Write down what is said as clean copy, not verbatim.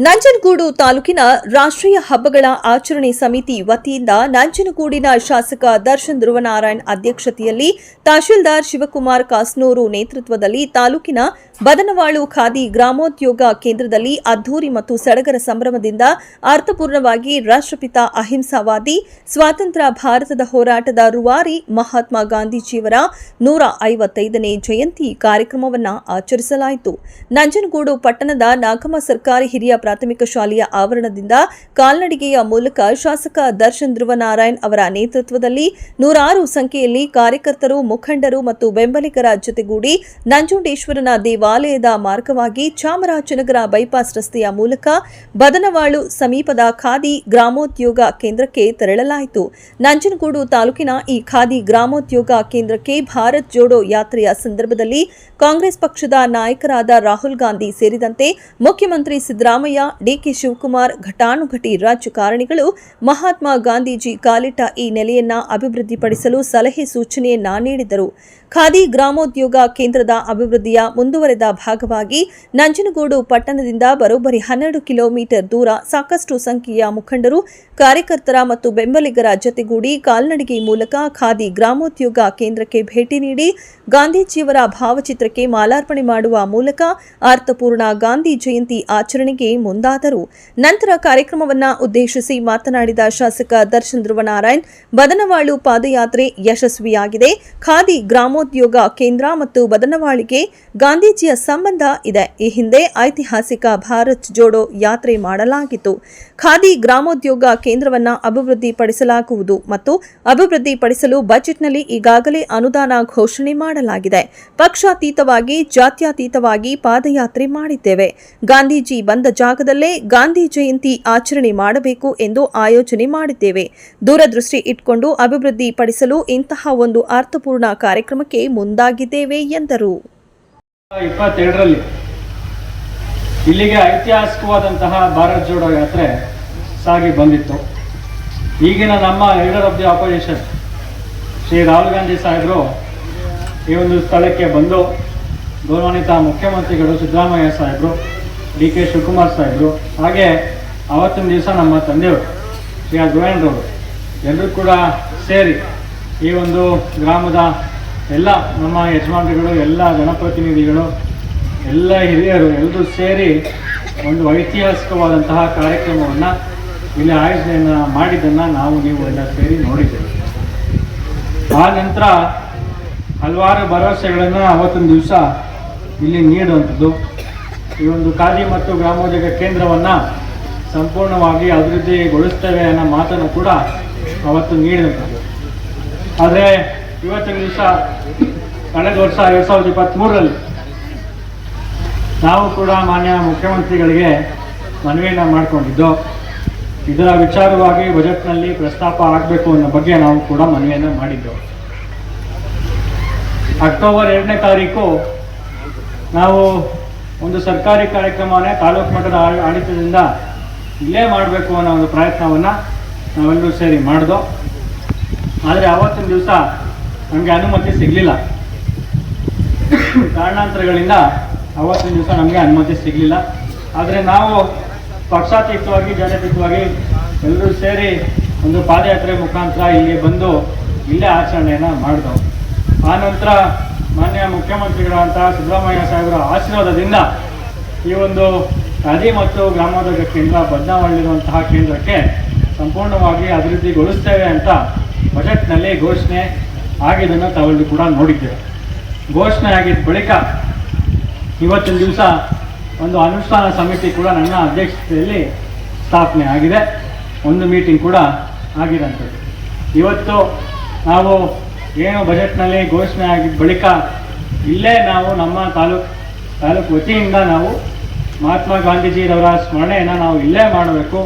ನಂಜನಗೂಡು ತಾಲೂಕಿನ ರಾಷ್ಟ್ರೀಯ ಹಬ್ಬಗಳ ಆಚರಣೆ ಸಮಿತಿ ವತಿಯಿಂದ ನಂಜನಗೂಡಿನ ಶಾಸಕ ದರ್ಶನ್ ಧ್ರುವನಾರಾಯಣ್ ಅಧ್ಯಕ್ಷತೆಯಲ್ಲಿ ತಹಶೀಲ್ದಾರ್ ಶಿವಕುಮಾರ್ ಕಾಸ್ನೂರು ನೇತೃತ್ವದಲ್ಲಿ ತಾಲೂಕಿನ ಬದನವಾಳು ಖಾದಿ ಗ್ರಾಮೋದ್ಯೋಗ ಕೇಂದ್ರದಲ್ಲಿ ಅದ್ದೂರಿ ಮತ್ತು ಸಡಗರ ಸಂಭ್ರಮದಿಂದ ಅರ್ಥಪೂರ್ಣವಾಗಿ ರಾಷ್ಟ್ರಪಿತ ಅಹಿಂಸಾವಾದಿ ಸ್ವಾತಂತ್ರ್ಯ ಭಾರತದ ಹೋರಾಟದ ರೂವಾರಿ ಮಹಾತ್ಮ ಗಾಂಧೀಜಿಯವರ 155ನೇ ಜಯಂತಿ ಕಾರ್ಯಕ್ರಮವನ್ನು ಆಚರಿಸಲಾಯಿತು. ನಂಜನಗೂಡು ಪಟ್ಟಣದ ನಾಗಮ್ಮ ಸರ್ಕಾರಿ ಹಿರಿಯ ಪ್ರಾಥಮಿಕ ಶಾಲೆಯ ಆವರಣದಿಂದ ಕಾಲ್ನಡಿಗೆಯ ಮೂಲಕ ಶಾಸಕ ದರ್ಶನ್ ಧ್ರುವನಾರಾಯಣ್ ಅವರ ನೇತೃತ್ವದಲ್ಲಿ 106 ಸಂಖ್ಯೆಯಲ್ಲಿ ಕಾರ್ಯಕರ್ತರು, ಮುಖಂಡರು ಮತ್ತು ಬೆಂಬಲಿಗರ ಜೊತೆಗೂಡಿ ನಂಜುಂಡೇಶ್ವರನ ದೇವಾಲಯದ ಮಾರ್ಗವಾಗಿ ಚಾಮರಾಜನಗರ ಬೈಪಾಸ್ ರಸ್ತೆಯ ಮೂಲಕ ಬದನವಾಳು ಸಮೀಪದ ಖಾದಿ ಗ್ರಾಮೋದ್ಯೋಗ ಕೇಂದ್ರಕ್ಕೆ ತೆರಳಲಾಯಿತು. ನಂಜನಗೂಡು ತಾಲೂಕಿನ ಈ ಖಾದಿ ಗ್ರಾಮೋದ್ಯೋಗ ಕೇಂದ್ರಕ್ಕೆ ಭಾರತ್ ಜೋಡೋ ಯಾತ್ರೆಯ ಸಂದರ್ಭದಲ್ಲಿ ಕಾಂಗ್ರೆಸ್ ಪಕ್ಷದ ನಾಯಕರಾದ ರಾಹುಲ್ ಗಾಂಧಿ ಸೇರಿದಂತೆ ಮುಖ್ಯಮಂತ್ರಿ ಸಿದ್ದರಾಮಯ್ಯ, ಡಿಕೆ ಶಿವಕುಮಾರ್, ಘಟಾನುಘಟಿ ರಾಜಕಾರಣಿಗಳು ಮಹಾತ್ಮ ಗಾಂಧೀಜಿ ಕಾಲಿಟ್ಟ ಈ ನೆಲೆಯನ್ನ ಅಭಿವೃದ್ಧಿಪಡಿಸಲು ಸಲಹೆ ಸೂಚನೆಯನ್ನ ನೀಡಿದರು. ಖಾದಿ ಗ್ರಾಮೋದ್ಯೋಗ ಕೇಂದ್ರದ ಅಭಿವೃದ್ಧಿಯ ಮುಂದುವರೆದ ಭಾಗವಾಗಿ ನಂಜನಗೂಡು ಪಟ್ಟಣದಿಂದ ಬರೋಬ್ಬರಿ 12 ಕಿಲೋಮೀಟರ್ ದೂರ ಸಾಕಷ್ಟು ಸಂಖ್ಯೆಯ ಮುಖಂಡರು, ಕಾರ್ಯಕರ್ತರ ಮತ್ತು ಬೆಂಬಲಿಗರ ಜತೆಗೂಡಿ ಕಾಲ್ನಡಿಗೆ ಮೂಲಕ ಖಾದಿ ಗ್ರಾಮೋದ್ಯೋಗ ಕೇಂದ್ರಕ್ಕೆ ಭೇಟಿ ನೀಡಿ ಗಾಂಧೀಜಿಯವರ ಭಾವಚಿತ್ರಕ್ಕೆ ಮಾಲಾರ್ಪಣೆ ಮಾಡುವ ಮೂಲಕ ಅರ್ಥಪೂರ್ಣ ಗಾಂಧಿ ಜಯಂತಿ ಆಚರಣೆಗೆ ಮುಂದಾದರು. ನಂತರ ಕಾರ್ಯಕ್ರಮವನ್ನು ಉದ್ದೇಶಿಸಿ ಮಾತನಾಡಿದ ಶಾಸಕ ದರ್ಶನ್ ಧ್ರುವನಾರಾಯಣ್, ಬದನವಾಳು ಪಾದಯಾತ್ರೆ ಯಶಸ್ವಿಯಾಗಿದೆ. ಖಾದಿ ಗ್ರಾಮೋದ್ಯೋಗ ಕೇಂದ್ರ ಮತ್ತು ಬದನವಾಳಿಗೆ ಗಾಂಧೀಜಿಯ ಸಂಬಂಧ ಇದೆ. ಈ ಹಿಂದೆ ಐತಿಹಾಸಿಕ ಭಾರತ್ ಜೋಡೋ ಯಾತ್ರೆ ಮಾಡಲಾಗಿತ್ತು. ಖಾದಿ ಗ್ರಾಮೋದ್ಯೋಗ ಕೇಂದ್ರವನ್ನು ಅಭಿವೃದ್ಧಿಪಡಿಸಲಾಗುವುದು ಮತ್ತು ಅಭಿವೃದ್ಧಿಪಡಿಸಲು ಬಜೆಟ್ನಲ್ಲಿ ಈಗಾಗಲೇ ಅನುದಾನ ಘೋಷಣೆ ಮಾಡಲಾಗಿದೆ. ಪಕ್ಷಾತೀತವಾಗಿ, ಜಾತ್ಯತೀತವಾಗಿ ಪಾದಯಾತ್ರೆ ಮಾಡಿದ್ದೇವೆ. ಗಾಂಧೀಜಿ ಬಂದ ಜಾಗದಲ್ಲೇ ಗಾಂಧಿ ಜಯಂತಿ ಆಚರಣೆ ಮಾಡಬೇಕು ಎಂದು ಆಯೋಜನೆ ಮಾಡಿದ್ದೇವೆ. ದೂರದೃಷ್ಟಿ ಇಟ್ಕೊಂಡು ಅಭಿವೃದ್ಧಿಪಡಿಸಲು ಇಂತಹ ಒಂದು ಅರ್ಥಪೂರ್ಣ ಕಾರ್ಯಕ್ರಮಕ್ಕೆ ಮುಂದಾಗಿದ್ದೇವೆ ಎಂದರು. 22ರಲ್ಲಿ ಇಲ್ಲಿಗೆ ಐತಿಹಾಸಿಕವಾದಂತಹ ಭಾರತ್ ಜೋಡೋ ಯಾತ್ರೆ ಸಾಗಿ ಬಂದಿತ್ತು. ಈಗಿನ ನಮ್ಮ leader of the opposition Shri Rahul Gandhi ಸಾಹೇಬರು ಈ ಒಂದು ಸ್ಥಳಕ್ಕೆ ಬಂದು ಗೌರವಾನ್ವಿತ ಮುಖ್ಯಮಂತ್ರಿಗಳು ಸಿದ್ದರಾಮಯ್ಯ ಸಾಹೇಬರು, ಡಿ ಕೆ ಶಿವಕುಮಾರ್ ಸಾಹೇಬರು, ಹಾಗೆ ಆವತ್ತಿನ ದಿವಸ ನಮ್ಮ ತಂದೆಯವರು ಶ್ರೀ ಧ್ರುವೇಂದ್ರವರು ಎಲ್ಲರೂ ಕೂಡ ಸೇರಿ ಈ ಒಂದು ಗ್ರಾಮದ ಎಲ್ಲ ನಮ್ಮ ಯಜಮಾನರುಗಳು, ಎಲ್ಲ ಜನಪ್ರತಿನಿಧಿಗಳು, ಎಲ್ಲ ಹಿರಿಯರು ಎಲ್ಲರೂ ಸೇರಿ ಒಂದು ಐತಿಹಾಸಿಕವಾದಂತಹ ಕಾರ್ಯಕ್ರಮವನ್ನು ಇಲ್ಲಿ ಆಯೋಜನೆಯನ್ನು ಮಾಡಿದ್ದನ್ನು ನೀವು ಎಲ್ಲ ಸೇರಿ ನೋಡಿದ್ದೇವೆ. ಆ ನಂತರ ಹಲವಾರು ಭರವಸೆಗಳನ್ನು ಅವತ್ತಿನ ದಿವಸ ಇಲ್ಲಿ ನೀಡುವಂಥದ್ದು, ಈ ಒಂದು ಖಾದಿ ಮತ್ತು ಗ್ರಾಮೋದ್ಯೋಗ ಕೇಂದ್ರವನ್ನು ಸಂಪೂರ್ಣವಾಗಿ ಅಭಿವೃದ್ಧಿಗೊಳಿಸ್ತೇವೆ ಅನ್ನೋ ಮಾತನ್ನು ಕೂಡ ಅವತ್ತು ನೀಡಿದಂಥದ್ದು. ಆದರೆ ಇವತ್ತಿನ ದಿವಸ ಕಳೆದ ವರ್ಷ 2023ರಲ್ಲಿ ನಾವು ಕೂಡ ಮಾನ್ಯ ಮುಖ್ಯಮಂತ್ರಿಗಳಿಗೆ ಮನವಿಯನ್ನು ಮಾಡಿಕೊಂಡಿದ್ದು, ಇದರ ವಿಚಾರವಾಗಿ ಬಜೆಟ್ನಲ್ಲಿ ಪ್ರಸ್ತಾಪ ಆಗಬೇಕು ಅನ್ನೋ ಬಗ್ಗೆ ನಾವು ಕೂಡ ಮನವಿಯನ್ನು ಮಾಡಿದ್ದೆವು. ಅಕ್ಟೋಬರ್ 2ನೇ ತಾರೀಕು ನಾವು ಒಂದು ಸರ್ಕಾರಿ ಕಾರ್ಯಕ್ರಮವನ್ನೇ ತಾಲೂಕು ಮಟ್ಟದ ಆಡಳಿತದಿಂದ ಇಲ್ಲೇ ಮಾಡಬೇಕು ಅನ್ನೋ ಒಂದು ಪ್ರಯತ್ನವನ್ನು ನಾವೆಲ್ಲರೂ ಸೇರಿ ಮಾಡಿದೋ. ಆದರೆ ಆವತ್ತಿನ ದಿವಸ ನಮಗೆ ಅನುಮತಿ ಸಿಗಲಿಲ್ಲ. ಕಾರಣಾಂತರಗಳಿಂದ ಆವತ್ತಿನ ದಿವಸ ನಮಗೆ ಅನುಮತಿ ಸಿಗಲಿಲ್ಲ. ಆದರೆ ನಾವು ಪಕ್ಷಾತೀತವಾಗಿ, ಜಾತ್ಯತೀತವಾಗಿ ಎಲ್ಲರೂ ಸೇರಿ ಒಂದು ಪಾದಯಾತ್ರೆ ಮುಖಾಂತರ ಇಲ್ಲಿ ಬಂದು ಇಲ್ಲೇ ಆಚರಣೆಯನ್ನು ಮಾಡಿದೆವು. ಆನಂತರ ಮಾನ್ಯ ಮುಖ್ಯಮಂತ್ರಿಗಳಂಥ ಸಿದ್ದರಾಮಯ್ಯ ಸಾಹೇಬರ ಆಶೀರ್ವಾದದಿಂದ ಈ ಒಂದು ಖಾದಿ ಮತ್ತು ಗ್ರಾಮೋದ್ಯೋಗ ಕೇಂದ್ರ ಬದನವಾಳಿರುವಂತಹ ಕೇಂದ್ರಕ್ಕೆ ಸಂಪೂರ್ಣವಾಗಿ ಅಭಿವೃದ್ಧಿಗೊಳಿಸ್ತೇವೆ ಅಂತ ಬಜೆಟ್ನಲ್ಲಿ ಘೋಷಣೆ ಆಗಿದ್ದನ್ನು ತಾವೆಲ್ಲರೂ ಕೂಡ ನೋಡಿದ್ದೇವೆ. ಘೋಷಣೆ ಆಗಿದ್ದ ಬಳಿಕ ಇವತ್ತಿನ ದಿವಸ ಒಂದು ಅನುಷ್ಠಾನ ಸಮಿತಿ ಕೂಡ ನನ್ನ ಅಧ್ಯಕ್ಷತೆಯಲ್ಲಿ ಸ್ಥಾಪನೆ ಆಗಿದೆ. ಒಂದು ಮೀಟಿಂಗ್ ಕೂಡ ಆಗಿರೋಂಥದ್ದು. ಇವತ್ತು ನಾವು ಏನು ಬಜೆಟ್ನಲ್ಲಿ ಘೋಷಣೆ ಆಗಿದ್ದ ಬಳಿಕ ಇಲ್ಲೇ ನಾವು ನಮ್ಮ ತಾಲೂಕು ವತಿಯಿಂದ ನಾವು ಮಹಾತ್ಮ ಗಾಂಧೀಜಿಯವರ ಸ್ಮರಣೆಯನ್ನು ನಾವು ಇಲ್ಲೇ ಮಾಡಬೇಕು.